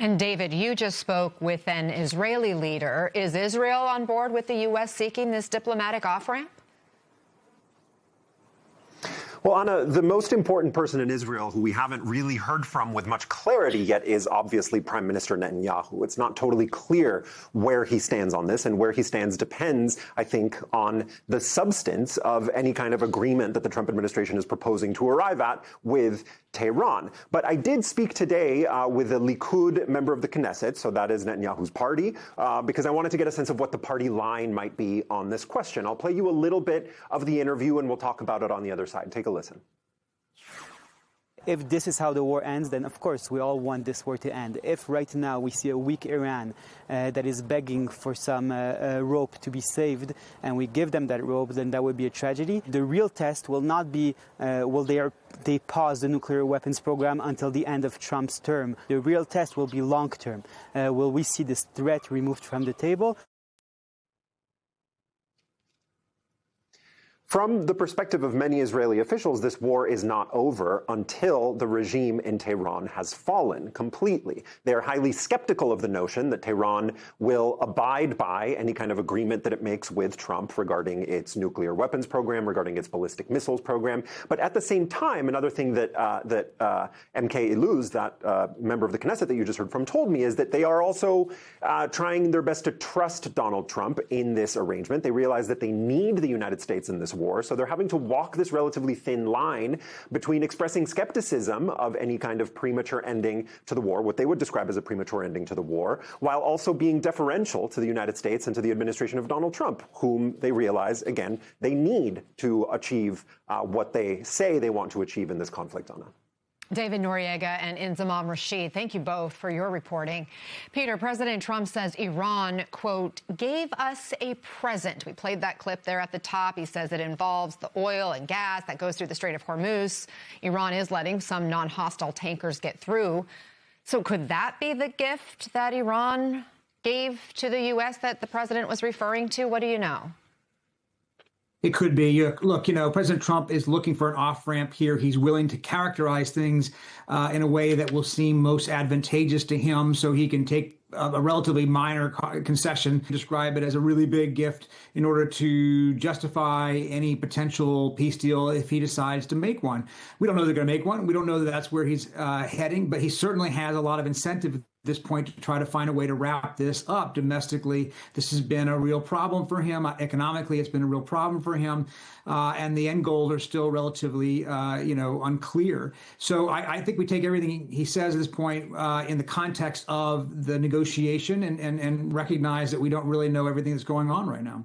And David, you just spoke with an Israeli leader. Is Israel on board with the U.S. seeking this diplomatic off-ramp? Well, Anna, the most important person in Israel who we haven't really heard from with much clarity yet is obviously Prime Minister Netanyahu. It's not totally clear where he stands on this, and where he stands depends, I think, on the substance of any kind of agreement that the Trump administration is proposing to arrive at with Tehran. But I did speak today with a Likud member of the Knesset, so that is Netanyahu's party, because I wanted to get a sense of what the party line might be on this question. I'll play you a little bit of the interview, and we'll talk about it on the other side. Take a listen. If this is how the war ends, then of course we all want this war to end. If right now we see a weak Iran that is begging for some rope to be saved, and we give them that rope, then that would be a tragedy. The real test will not be will they pause the nuclear weapons program until the end of Trump's term. The real test will be long term. Will we see this threat removed from the table? From the perspective of many Israeli officials, this war is not over until the regime in Tehran has fallen completely. They are highly skeptical of the notion that Tehran will abide by any kind of agreement that it makes with Trump regarding its nuclear weapons program, regarding its ballistic missiles program. But at the same time, another thing that MK Iluz, that member of the Knesset that you just heard from, told me is that they are also trying their best to trust Donald Trump in this arrangement. They realize that they need the United States in this war, so they're having to walk this relatively thin line between expressing skepticism of any kind of premature ending to the war, what they would describe as a premature ending to the war, while also being deferential to the United States and to the administration of Donald Trump, whom they realize, again, they need to achieve what they say they want to achieve in this conflict, Anna. David Noriega and Inzamam Rashid, thank you both for your reporting. Peter, President Trump says Iran, quote, gave us a present. We played that clip there at the top. He says it involves the oil and gas that goes through the Strait of Hormuz. Iran is letting some non-hostile tankers get through. So could that be the gift that Iran gave to the U.S. that the president was referring to? What do you know? It could be. Look, President Trump is looking for an off-ramp here. He's willing to characterize things in a way that will seem most advantageous to him, so he can take a relatively minor concession, describe it as a really big gift in order to justify any potential peace deal if he decides to make one. We don't know they're going to make one. We don't know that that's where he's heading, but he certainly has a lot of incentive at this point to try to find a way to wrap this up domestically. This has been a real problem for him. Economically, it's been a real problem for him. And the end goals are still relatively, unclear. So I think we take everything he says at this point in the context of the negotiation and recognize that we don't really know everything that's going on right now.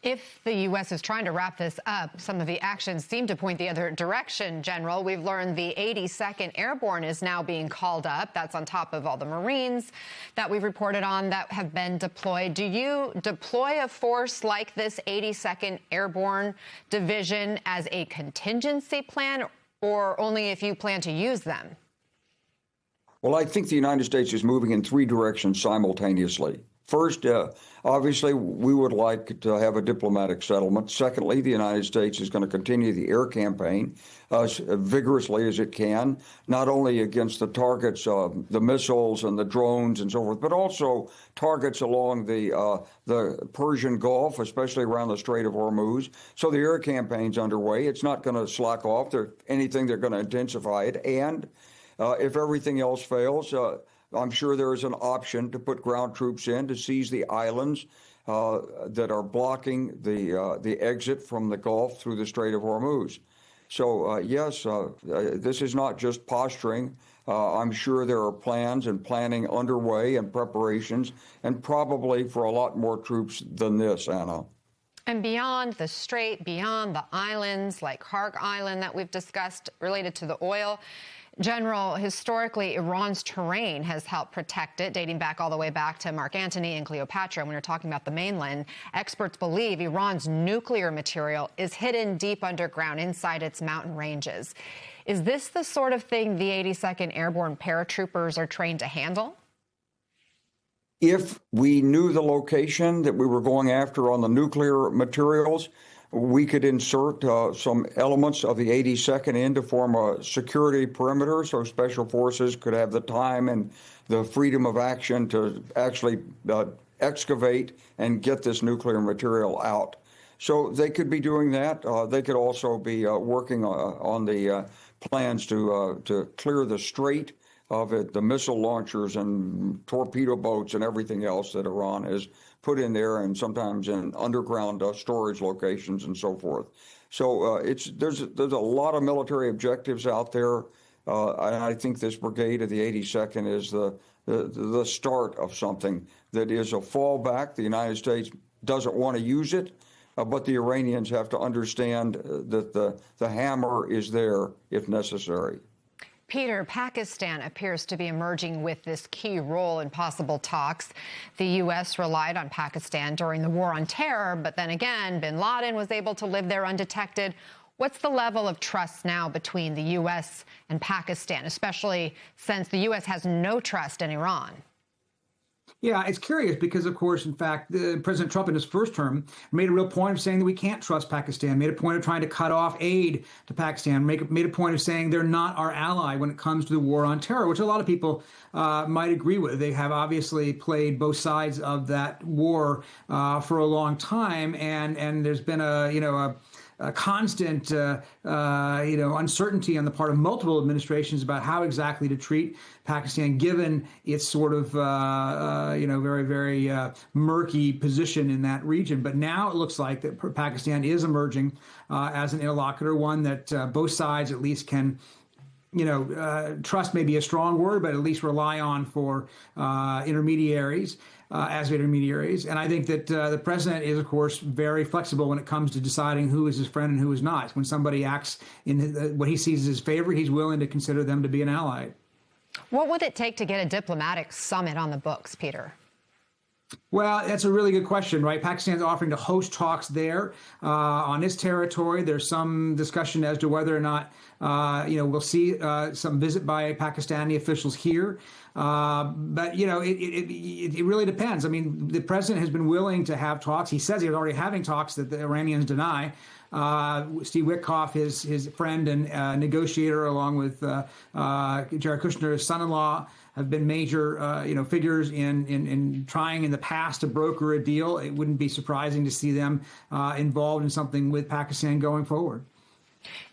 If the U.S. is trying to wrap this up, some of the actions seem to point the other direction, General. We've learned the 82nd Airborne is now being called up. That's on top of all the Marines that we've reported on that have been deployed. Do you deploy a force like this 82nd Airborne Division as a contingency plan, or only if you plan to use them? Well, I think the United States is moving in three directions simultaneously. First, obviously, we would like to have a diplomatic settlement. Secondly, the United States is going to continue the air campaign as vigorously as it can, not only against the targets, the missiles and the drones and so forth, but also targets along the Persian Gulf, especially around the Strait of Hormuz. So the air campaign's underway. It's not going to slack off. They're going to intensify it. And if everything else fails, I'm sure there is an option to put ground troops in to seize the islands that are blocking the exit from the Gulf through the Strait of Hormuz. So, yes, this is not just posturing. I'm sure there are plans and planning underway and preparations, and probably for a lot more troops than this, Anna. And beyond the strait, beyond the islands like Khark Island that we've discussed related to the oil, General, historically, Iran's terrain has helped protect it, dating back all the way back to Mark Antony and Cleopatra. When we're talking about the mainland, experts believe Iran's nuclear material is hidden deep underground inside its mountain ranges. Is this the sort of thing the 82nd Airborne paratroopers are trained to handle? If we knew the location that we were going after on the nuclear materials, We could insert some elements of the 82nd in to form a security perimeter so special forces could have the time and the freedom of action to actually excavate and get this nuclear material out. So they could be doing that. They could also be working on the plans to clear the strait of it, the missile launchers and torpedo boats and everything else that Iran has put in there, and sometimes in underground storage locations and so forth. So there's a lot of military objectives out there. I think this brigade of the 82nd is the start of something that is a fallback. The United States doesn't want to use it, but the Iranians have to understand that the hammer is there if necessary. Peter, Pakistan appears to be emerging with this key role in possible talks. The U.S. relied on Pakistan during the war on terror, but then again, bin Laden was able to live there undetected. What's the level of trust now between the U.S. and Pakistan, especially since the U.S. has no trust in Iran? Yeah, it's curious because, of course, in fact, President Trump in his first term made a real point of saying that we can't trust Pakistan, made a point of trying to cut off aid to Pakistan, made a point of saying they're not our ally when it comes to the war on terror, which a lot of people might agree with. They have obviously played both sides of that war for a long time, and there's been a constant, uncertainty on the part of multiple administrations about how exactly to treat Pakistan, given its sort of, very, very murky position in that region. But now it looks like that Pakistan is emerging as an interlocutor, one that both sides at least can trust may be a strong word, but at least rely on for intermediaries. As intermediaries. And I think that the president is, of course, very flexible when it comes to deciding who is his friend and who is not. When somebody acts in what he sees as his favor, he's willing to consider them to be an ally. What would it take to get a diplomatic summit on the books, Peter? Well, that's a really good question, right? Pakistan's offering to host talks there on its territory. There's some discussion as to whether or not, we'll see some visit by Pakistani officials here. But, it really depends. I mean, the president has been willing to have talks. He says he's already having talks that the Iranians deny. Steve Witkoff, his friend and negotiator, along with Jared Kushner's son-in-law, have been major, figures in trying in the past to broker a deal. It wouldn't be surprising to see them involved in something with Pakistan going forward.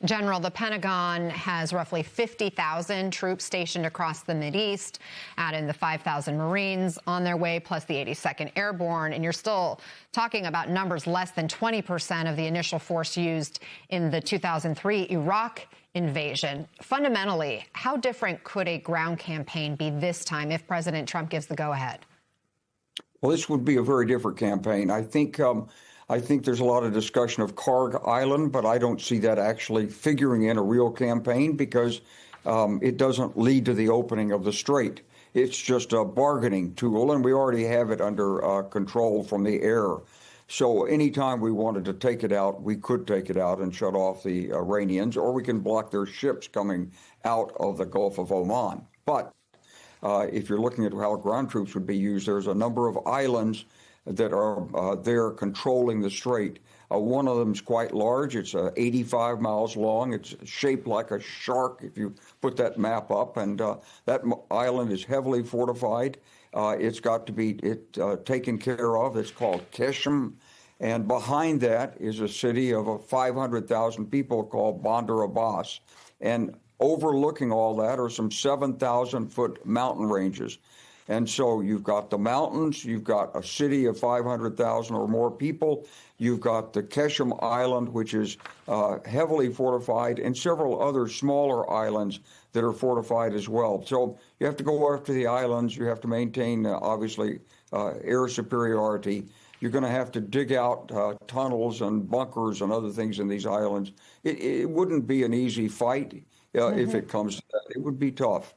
General, the Pentagon has roughly 50,000 troops stationed across the Mideast, add in the 5,000 Marines on their way, plus the 82nd Airborne, and you're still talking about numbers less than 20% of the initial force used in the 2003 Iraq invasion. Fundamentally, how different could a ground campaign be this time if President Trump gives the go-ahead? Well, this would be a very different campaign. I think there's a lot of discussion of Karg Island, but I don't see that actually figuring in a real campaign because it doesn't lead to the opening of the strait. It's just a bargaining tool, and we already have it under control from the air. So anytime we wanted to take it out, we could take it out and shut off the Iranians, or we can block their ships coming out of the Gulf of Oman. But if you're looking at how ground troops would be used, there's a number of islands that are there controlling the strait. One of them is quite large. It's 85 miles long. It's shaped like a shark if you put that map up. And that island is heavily fortified. It's got to be taken care of. It's called Keshem. And behind that is a city of 500,000 people called Bandar Abbas. And overlooking all that are some 7,000-foot mountain ranges. And so you've got the mountains, you've got a city of 500,000 or more people, you've got the Keshem Island, which is heavily fortified, and several other smaller islands that are fortified as well. So you have to go after the islands, you have to maintain, obviously, air superiority. You're going to have to dig out tunnels and bunkers and other things in these islands. It wouldn't be an easy fight if it comes to that. It would be tough.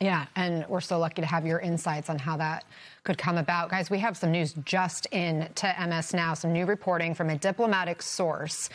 Yeah, and we're so lucky to have your insights on how that could come about. Guys, we have some news just in to MS Now, some new reporting from a diplomatic source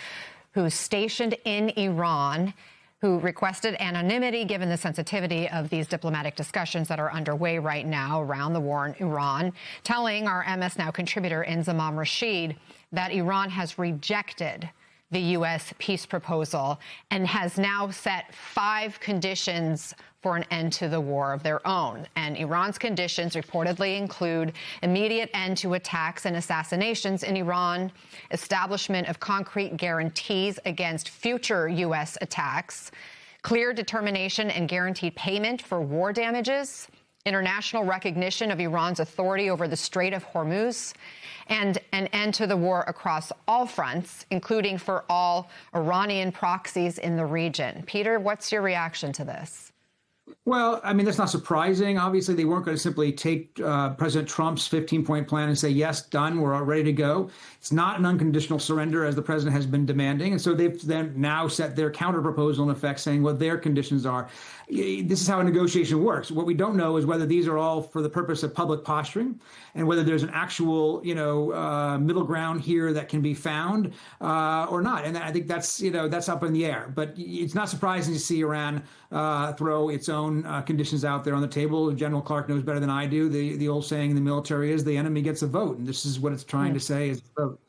who's stationed in Iran, who requested anonymity given the sensitivity of these diplomatic discussions that are underway right now around the war in Iran, telling our MS Now contributor Inzamam Rashid that Iran has rejected the U.S. peace proposal and has now set 5 conditions for an end to the war of their own. And Iran's conditions reportedly include immediate end to attacks and assassinations in Iran, establishment of concrete guarantees against future U.S. attacks, clear determination and guaranteed payment for war damages, international recognition of Iran's authority over the Strait of Hormuz, and an end to the war across all fronts, including for all Iranian proxies in the region. Peter, what's your reaction to this? Well, I mean, that's not surprising. Obviously, they weren't going to simply take President Trump's 15-point plan and say, yes, done, we're all ready to go. It's not an unconditional surrender, as the president has been demanding. And so they've then now set their counter proposal in effect, saying what their conditions are. This is how a negotiation works. What we don't know is whether these are all for the purpose of public posturing and whether there's an actual, middle ground here that can be found or not. And I think that's up in the air. But it's not surprising to see Iran throw its own conditions out there on the table. General Clark knows better than I do. The old saying in the military is the enemy gets a vote. And this is what it's trying to say is a vote.